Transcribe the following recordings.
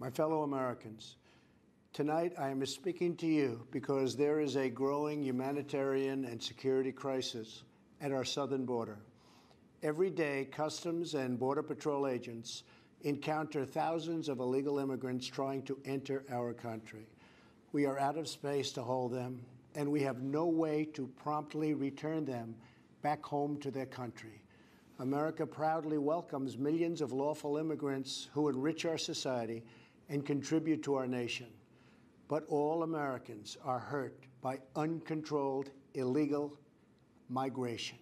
My fellow Americans, tonight I am speaking to you because there is a growing humanitarian and security crisis at our southern border. Every day, Customs and Border Patrol agents encounter thousands of illegal immigrants trying to enter our country. We are out of space to hold them, and we have no way to promptly return them back home to their country. America proudly welcomes millions of lawful immigrants who enrich our society and contribute to our nation. But all Americans are hurt by uncontrolled illegal migration.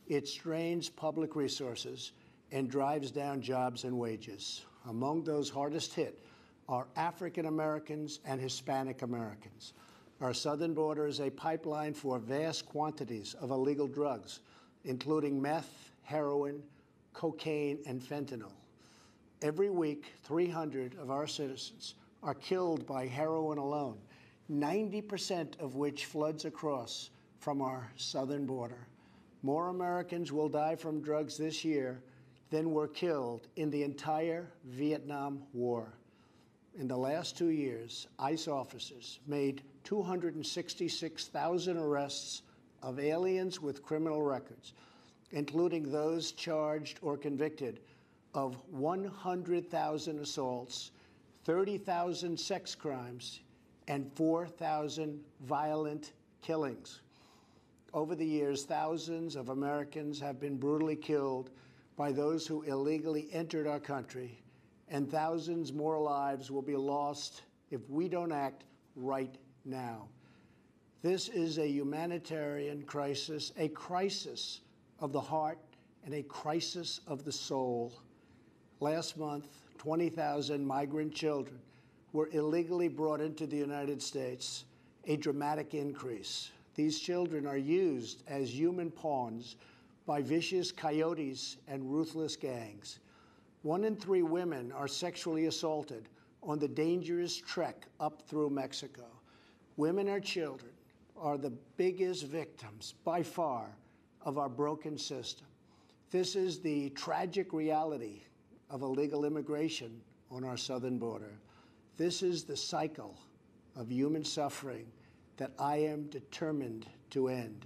It strains public resources and drives down jobs and wages. Among those hardest hit are African Americans and Hispanic Americans. Our southern border is a pipeline for vast quantities of illegal drugs, including meth, heroin, cocaine, and fentanyl. Every week, 300 of our citizens are killed by heroin alone, 90% of which floods across from our southern border. More Americans will die from drugs this year than were killed in the entire Vietnam War. In the last 2 years, ICE officers made 266,000 arrests of aliens with criminal records, including those charged or convicted of 100,000 assaults, 30,000 sex crimes, and 4,000 violent killings. Over the years, thousands of Americans have been brutally killed by those who illegally entered our country, and thousands more lives will be lost if we don't act right now. This is a humanitarian crisis, a crisis of the heart and a crisis of the soul. Last month, 20,000 migrant children were illegally brought into the United States, a dramatic increase. These children are used as human pawns by vicious coyotes and ruthless gangs. 1 in 3 women are sexually assaulted on the dangerous trek up through Mexico. Women and children are the biggest victims, by far, of our broken system. This is the tragic reality of illegal immigration on our southern border. This is the cycle of human suffering that I am determined to end.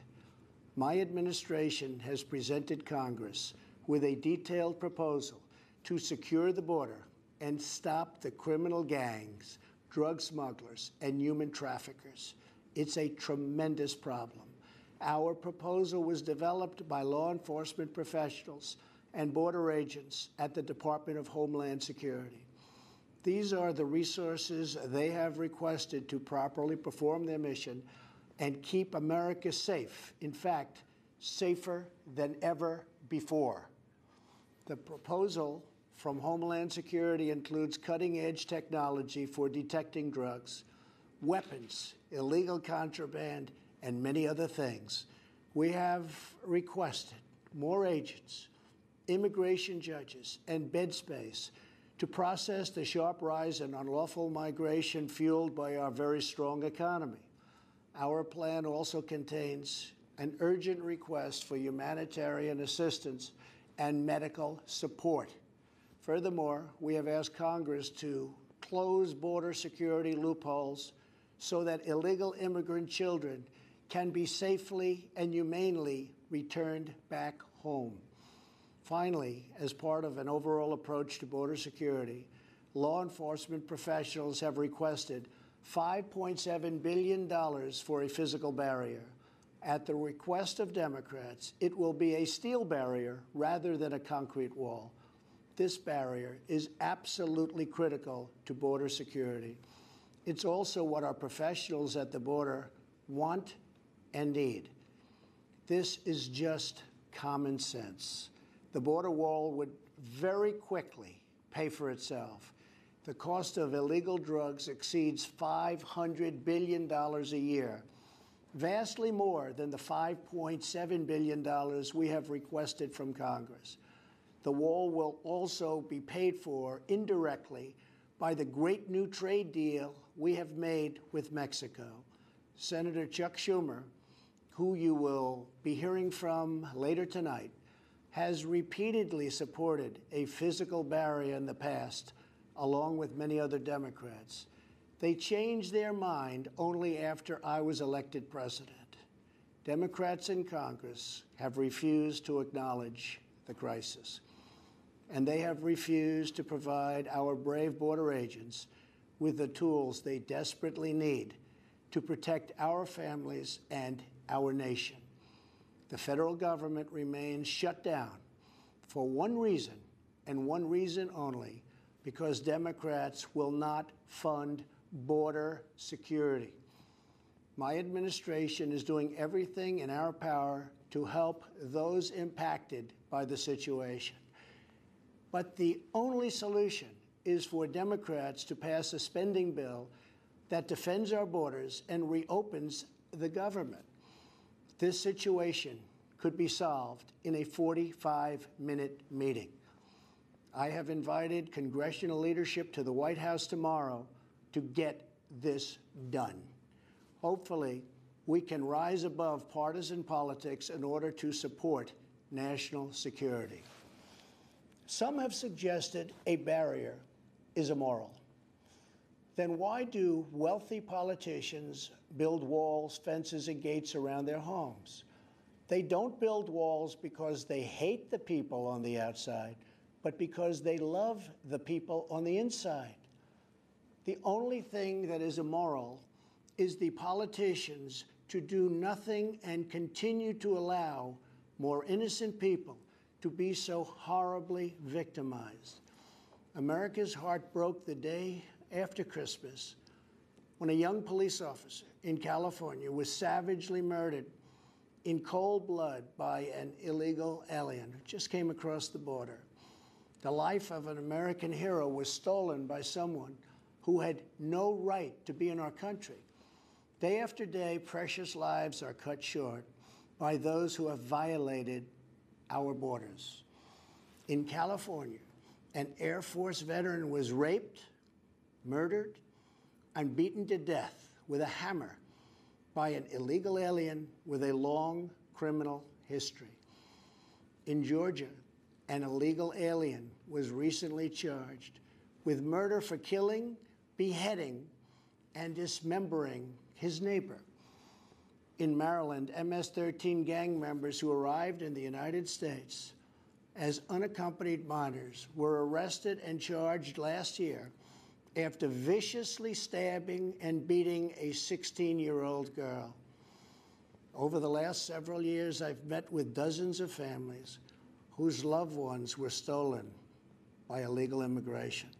My administration has presented Congress with a detailed proposal to secure the border and stop the criminal gangs, drug smugglers, and human traffickers. It's a tremendous problem. Our proposal was developed by law enforcement professionals and border agents at the Department of Homeland Security. These are the resources they have requested to properly perform their mission and keep America safe, in fact, safer than ever before. The proposal from Homeland Security includes cutting-edge technology for detecting drugs, weapons, illegal contraband, and many other things. We have requested more agents, immigration judges, and bed space to process the sharp rise in unlawful migration fueled by our very strong economy. Our plan also contains an urgent request for humanitarian assistance and medical support. Furthermore, we have asked Congress to close border security loopholes so that illegal immigrant children can be safely and humanely returned back home. Finally, as part of an overall approach to border security, law enforcement professionals have requested $5.7 billion for a physical barrier. At the request of Democrats, it will be a steel barrier rather than a concrete wall. This barrier is absolutely critical to border security. It's also what our professionals at the border want and need. This is just common sense. The border wall would very quickly pay for itself. The cost of illegal drugs exceeds $500 billion a year, vastly more than the $5.7 billion we have requested from Congress. The wall will also be paid for indirectly by the great new trade deal we have made with Mexico. Senator Chuck Schumer, who you will be hearing from later tonight, has repeatedly supported a physical barrier in the past, along with many other Democrats. They changed their mind only after I was elected president. Democrats in Congress have refused to acknowledge the crisis, and they have refused to provide our brave border agents with the tools they desperately need to protect our families and our nation. The federal government remains shut down for one reason, and one reason only, because Democrats will not fund border security. My administration is doing everything in our power to help those impacted by the situation. But the only solution is for Democrats to pass a spending bill that defends our borders and reopens the government. This situation could be solved in a 45-minute meeting. I have invited congressional leadership to the White House tomorrow to get this done. Hopefully, we can rise above partisan politics in order to support national security. Some have suggested a barrier is immoral. Then why do wealthy politicians build walls, fences, and gates around their homes? They don't build walls because they hate the people on the outside, but because they love the people on the inside. The only thing that is immoral is the politicians to do nothing and continue to allow more innocent people to be so horribly victimized. America's heart broke the day after Christmas when a young police officer in California was savagely murdered in cold blood by an illegal alien who just came across the border. The life of an American hero was stolen by someone who had no right to be in our country. Day after day, precious lives are cut short by those who have violated our borders. In California, an Air Force veteran was raped, murdered, and beaten to death with a hammer by an illegal alien with a long criminal history. In Georgia, an illegal alien was recently charged with murder for killing, beheading, and dismembering his neighbor. In Maryland, MS-13 gang members who arrived in the United States as unaccompanied minors were arrested and charged last year after viciously stabbing and beating a 16-year-old girl. Over the last several years, I've met with dozens of families whose loved ones were stolen by illegal immigration.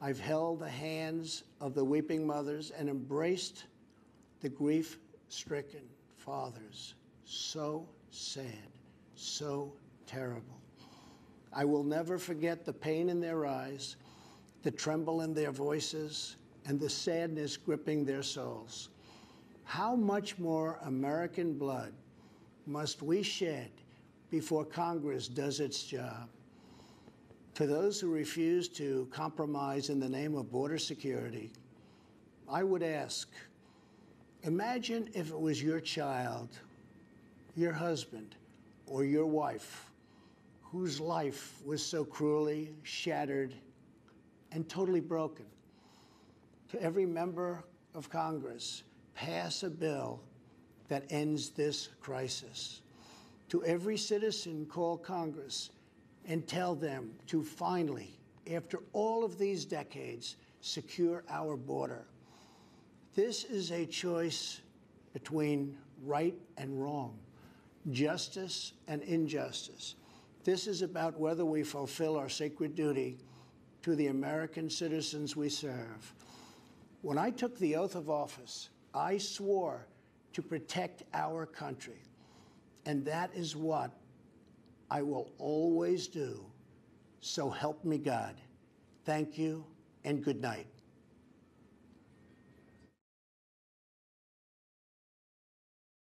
I've held the hands of the weeping mothers and embraced the grief-stricken fathers. So sad, so terrible. I will never forget the pain in their eyes, the tremble in their voices, and the sadness gripping their souls. How much more American blood must we shed before Congress does its job? To those who refuse to compromise in the name of border security, I would ask, imagine if it was your child, your husband, or your wife whose life was so cruelly shattered and totally broken. To every member of Congress, pass a bill that ends this crisis. To every citizen, call Congress and tell them to finally, after all of these decades, secure our border. This is a choice between right and wrong, justice and injustice. This is about whether we fulfill our sacred duty to the American citizens we serve. When I took the oath of office, I swore to protect our country, and that is what I will always do. So help me God. Thank you and good night.